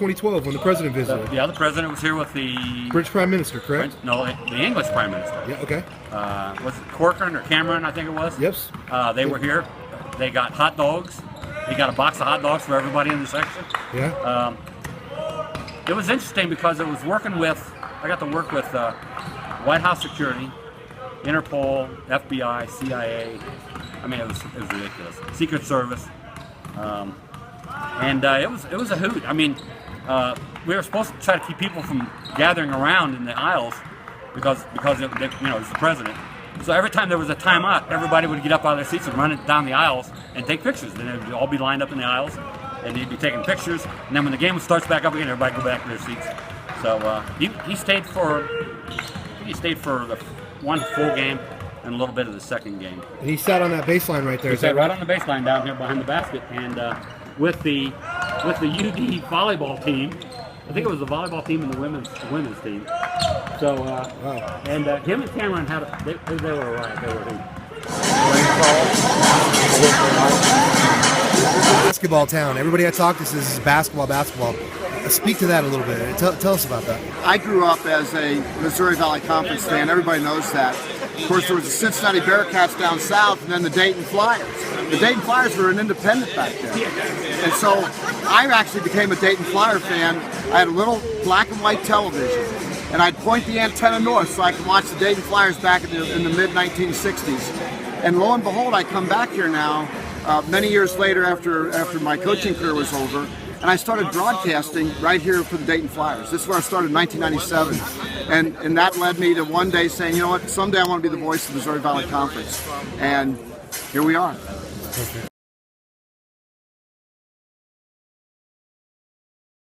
2012 when the president visited. The president was here with the British Prime Minister, correct? No, the English Prime Minister. Yeah, okay. Was it Corcoran or Cameron, I think it was? Yes. They were here. They got hot dogs. He got a box of hot dogs for everybody in the section. Yeah. It was interesting because I got to work with White House security, Interpol, FBI, CIA. I mean, it was ridiculous. Secret Service. And it was a hoot. I mean, we were supposed to try to keep people from gathering around in the aisles because it was the president. So every time there was a timeout, everybody would get up out of their seats and run down the aisles and take pictures. Then they'd all be lined up in the aisles, and they'd be taking pictures. And then when the game starts back up again, everybody go back to their seats. So he stayed for the one full game and a little bit of the second game. And he sat on that baseline right there. He sat right on the baseline down here behind the basket, and with the UD volleyball team. I think it was the volleyball team and the women's team. So, wow. And him and Cameron they were all right. They were basketball town. Everybody I talk to says this is basketball. Speak to that a little bit. Tell us about that. I grew up as a Missouri Valley Conference fan. Everybody knows that. Of course, there was the Cincinnati Bearcats down south, and then the Dayton Flyers. The Dayton Flyers were an independent back then. And so I actually became a Dayton Flyer fan. I had a little black and white television, and I'd point the antenna north so I could watch the Dayton Flyers back in the mid-1960s. And lo and behold, I come back here now, many years later after my coaching career was over, and I started broadcasting right here for the Dayton Flyers. This is where I started in 1997. And that led me to one day saying, you know what, someday I want to be the voice of the Missouri Valley Conference. And here we are.